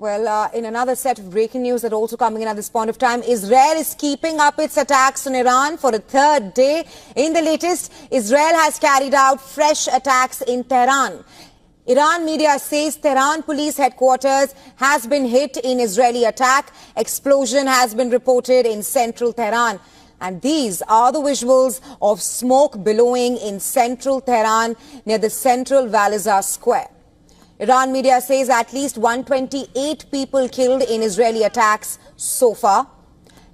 Well, in another set of breaking news that also coming in at this point of time, Israel is keeping up its attacks on Iran for a third day. In the latest, Israel has carried out fresh attacks in Tehran. Iran media says Tehran police headquarters has been hit in Israeli attack. Explosion has been reported in central Tehran. And these are the visuals of smoke billowing in central Tehran near the central Walizar Square. Iran media says at least 128 people killed in Israeli attacks so far.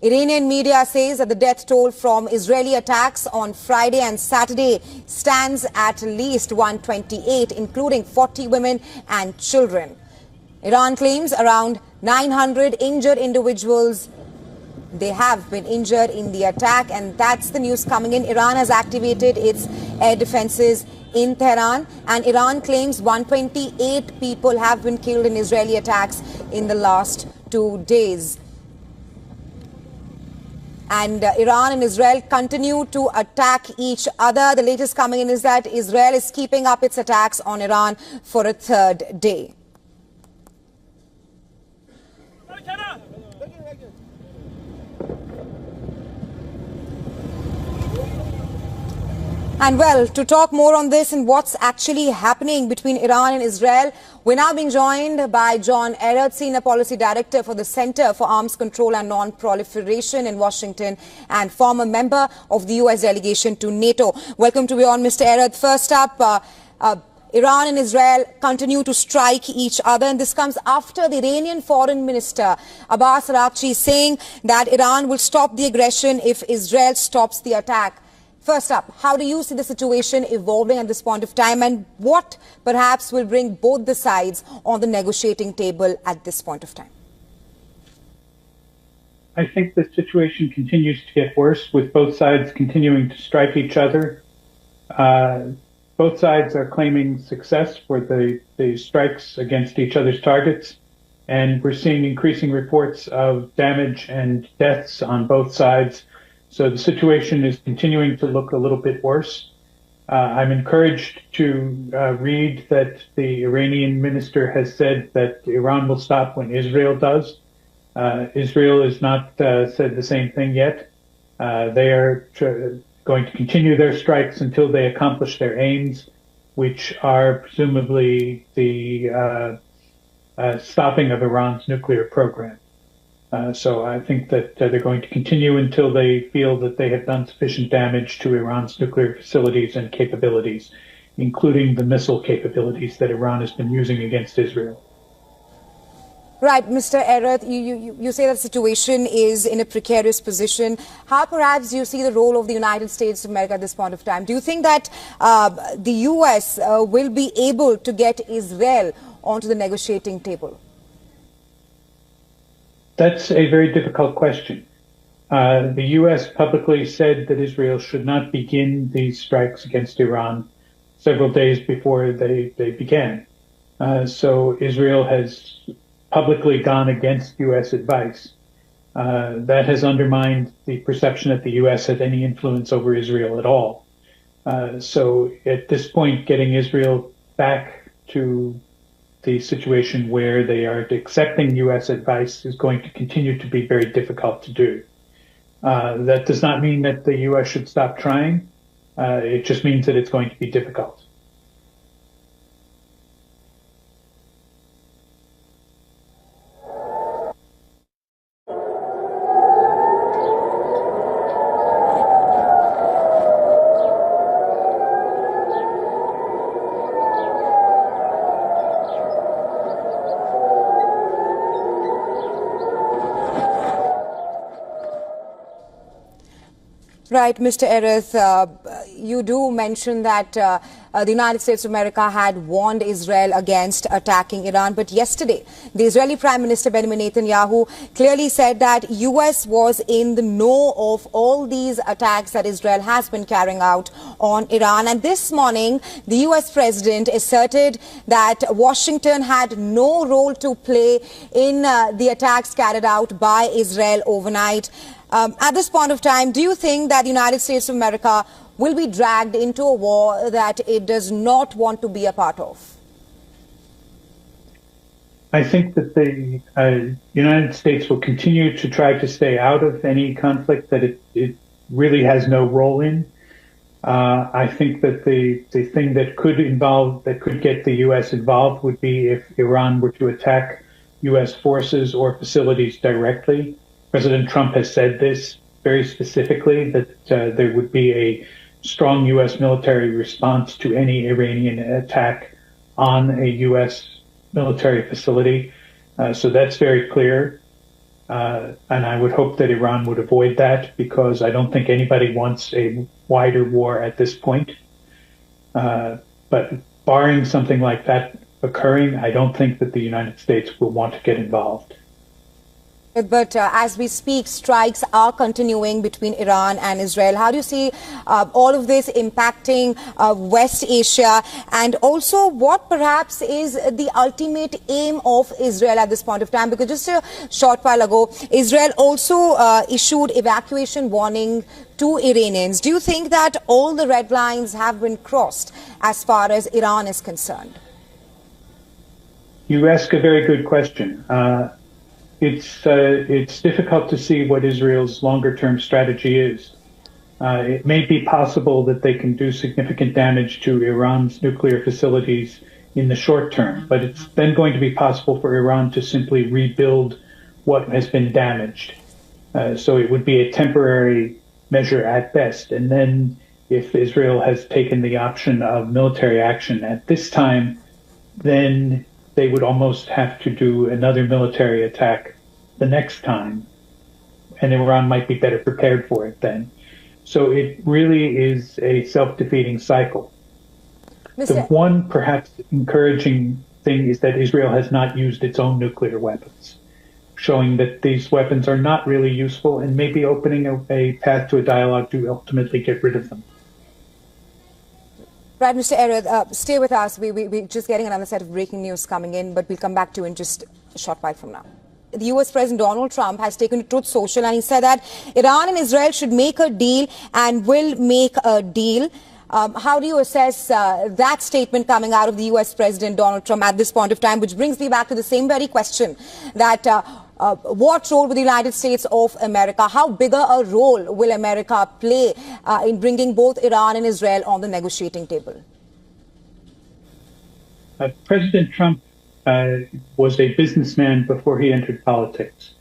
Iranian media says that the death toll from Israeli attacks on Friday and Saturday stands at least 128, including 40 women and children. Iran claims around 900 injured individuals. They have been injured in the attack, and that's the news coming in. Iran has activated its air defenses in Tehran, and Iran claims 128 people have been killed in Israeli attacks in the last 2 days. And Iran and Israel continue to attack each other. The latest coming in is that Israel is keeping up its attacks on Iran for a third day. And well, to talk more on this and what's actually happening between Iran and Israel, we're now being joined by John Erath, Senior Policy Director for the Center for Arms Control and Non-Proliferation in Washington and former member of the U.S. delegation to NATO. Welcome to be on, Mr. Erath. First up, Iran and Israel continue to strike each other, and this comes after the Iranian Foreign Minister Abbas Araghchi saying that Iran will stop the aggression if Israel stops the attack. First up, how do you see the situation evolving at this point of time, and what perhaps will bring both the sides on the negotiating table at this point of time? I think the situation continues to get worse, with both sides continuing to strike each other. Both sides are claiming success for the strikes against each other's targets, and we're seeing increasing reports of damage and deaths on both sides. So the situation is continuing to look a little bit worse. I'm encouraged to read that the Iranian minister has said that Iran will stop when Israel does. Israel has not said the same thing yet. They are going to continue their strikes until they accomplish their aims, which are presumably the stopping of Iran's nuclear program. So I think that they're going to continue until they feel that they have done sufficient damage to Iran's nuclear facilities and capabilities, including the missile capabilities that Iran has been using against Israel. Right, Mr. Erath, you say that the situation is in a precarious position. How perhaps do you see the role of the United States of America at this point of time? Do you think that the U.S. will be able to get Israel onto the negotiating table? That's a very difficult question. The U.S. publicly said that Israel should not begin these strikes against Iran several days before they began. So Israel has publicly gone against U.S. advice. That has undermined the perception that the U.S. had any influence over Israel at all. So at this point, getting Israel back to the situation where they are accepting U.S. advice is going to continue to be very difficult to do. That does not mean that the U.S. should stop trying. It just means that it's going to be difficult. Right, Mr. Erath, you do mention that the United States of America had warned Israel against attacking Iran. But yesterday, the Israeli Prime Minister Benjamin Netanyahu clearly said that U.S. was in the know of all these attacks that Israel has been carrying out on Iran. And this morning, the U.S. President asserted that Washington had no role to play in the attacks carried out by Israel overnight. At this point of time, do you think that the United States of America will be dragged into a war that it does not want to be a part of? I think that the United States will continue to try to stay out of any conflict that it really has no role in. I think that the thing that could get the U.S. involved would be if Iran were to attack U.S. forces or facilities directly. President Trump has said this very specifically, that there would be a strong U.S. military response to any Iranian attack on a U.S. military facility. So that's very clear. And I would hope that Iran would avoid that, because I don't think anybody wants a wider war at this point. But barring something like that occurring, I don't think that the United States will want to get involved. But as we speak, strikes are continuing between Iran and Israel. How do you see all of this impacting West Asia? And also, what perhaps is the ultimate aim of Israel at this point of time? Because just a short while ago, Israel also issued evacuation warning to Iranians. Do you think that all the red lines have been crossed as far as Iran is concerned? You ask a very good question. It's difficult to see what Israel's longer-term strategy is. It may be possible that they can do significant damage to Iran's nuclear facilities in the short term, but it's then going to be possible for Iran to simply rebuild what has been damaged. So it would be a temporary measure at best. And then if Israel has taken the option of military action at this time, then they would almost have to do another military attack the next time, and Iran might be better prepared for it then. So it really is a self-defeating cycle. The one perhaps encouraging thing is that Israel has not used its own nuclear weapons, showing that these weapons are not really useful and maybe opening a path to a dialogue to ultimately get rid of them. Right, Mr. Arad, stay with us. We're just getting another set of breaking news coming in, but we'll come back to you in just a short while from now. The U.S. President Donald Trump has taken to Truth Social and he said that Iran and Israel should make a deal and will make a deal. How do you assess that statement coming out of the U.S. President Donald Trump at this point of time, which brings me back to the same very question that what role will the United States of America, how bigger a role will America play in bringing both Iran and Israel on the negotiating table? President Trump was a businessman before he entered politics.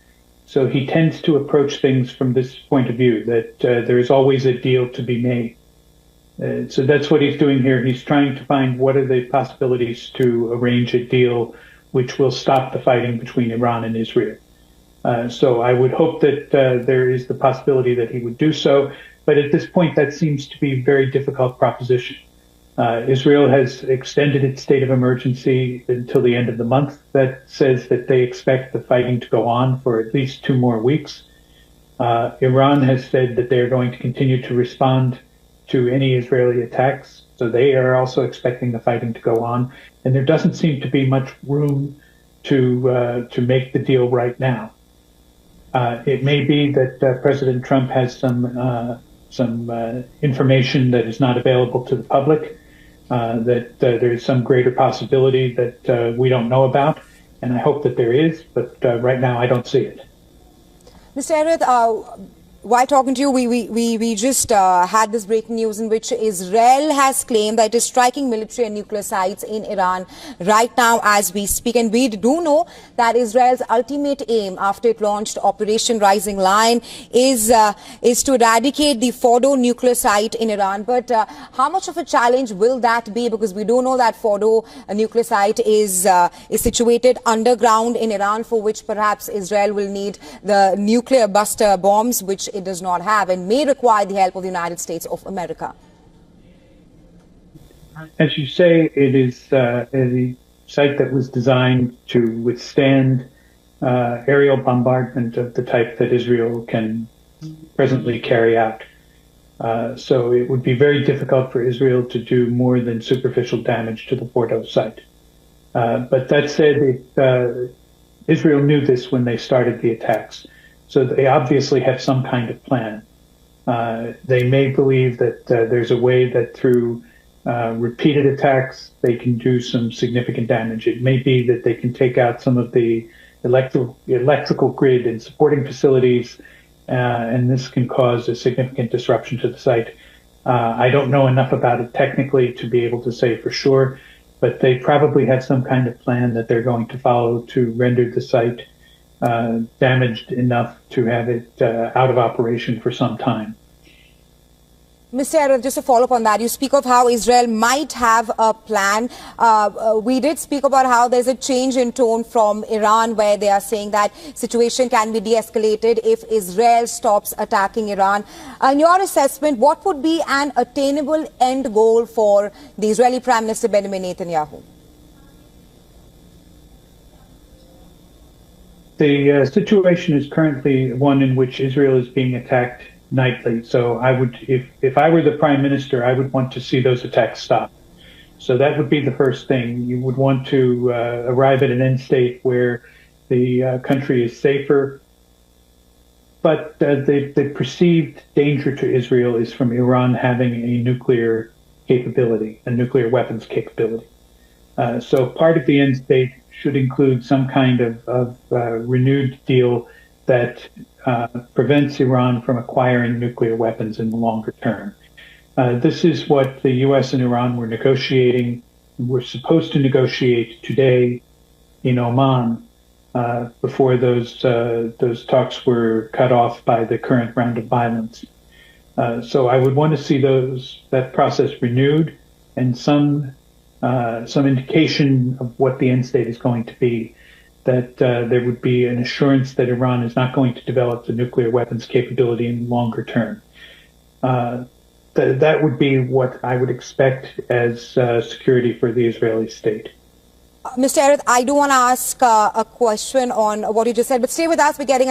So he tends to approach things from this point of view, that there is always a deal to be made. So that's what he's doing here. He's trying to find what are the possibilities to arrange a deal which will stop the fighting between Iran and Israel. So I would hope that there is the possibility that he would do so. But at this point, that seems to be a very difficult proposition. Israel has extended its state of emergency until the end of the month. That says that they expect the fighting to go on for at least 2 more weeks. Iran has said that they are going to continue to respond to any Israeli attacks. So they are also expecting the fighting to go on. And there doesn't seem to be much room to make the deal right now. It may be that President Trump has some information that is not available to the public, that there is some greater possibility that we don't know about, and I hope that there is, but right now I don't see it. Mr. Arad, while talking to you, we just had this breaking news in which Israel has claimed that it is striking military and nuclear sites in Iran right now as we speak. And we do know that Israel's ultimate aim after it launched Operation Rising Lion is to eradicate the Fordo nuclear site in Iran. But how much of a challenge will that be? Because we do know that Fordo nuclear site is situated underground in Iran, for which perhaps Israel will need the nuclear buster bombs, which it does not have, and may require the help of the United States of America. As you say, it is a site that was designed to withstand aerial bombardment of the type that Israel can presently carry out. So it would be very difficult for Israel to do more than superficial damage to the Fordo site. But that said, Israel knew this when they started the attacks. So they obviously have some kind of plan. They may believe that there's a way that through repeated attacks, they can do some significant damage. It may be that they can take out some of the electrical grid and supporting facilities, and this can cause a significant disruption to the site. I don't know enough about it technically to be able to say for sure, but they probably have some kind of plan that they're going to follow to render the site damaged enough to have it out of operation for some time. Mr. Arif, just to follow up on that, you speak of how Israel might have a plan. We did speak about how there's a change in tone from Iran, where they are saying that situation can be de-escalated if Israel stops attacking Iran. In your assessment, what would be an attainable end goal for the Israeli Prime Minister Benjamin Netanyahu? The situation is currently one in which Israel is being attacked nightly. So I would, if I were the prime minister, I would want to see those attacks stop. So that would be the first thing. You would want to arrive at an end state where the country is safer. But the perceived danger to Israel is from Iran having a nuclear capability, a nuclear weapons capability. So part of the end state should include some kind of renewed deal that prevents Iran from acquiring nuclear weapons in the longer term. This is what the U.S. and Iran were negotiating. We're supposed to negotiate today in Oman before those talks were cut off by the current round of violence. So I would want to see that process renewed and some indication of what the end state is going to be. That there would be an assurance that Iran is not going to develop the nuclear weapons capability in the longer term. That would be what I would expect as security for the Israeli state. Mr. Arif, I do want to ask a question on what you just said, but stay with us. We're getting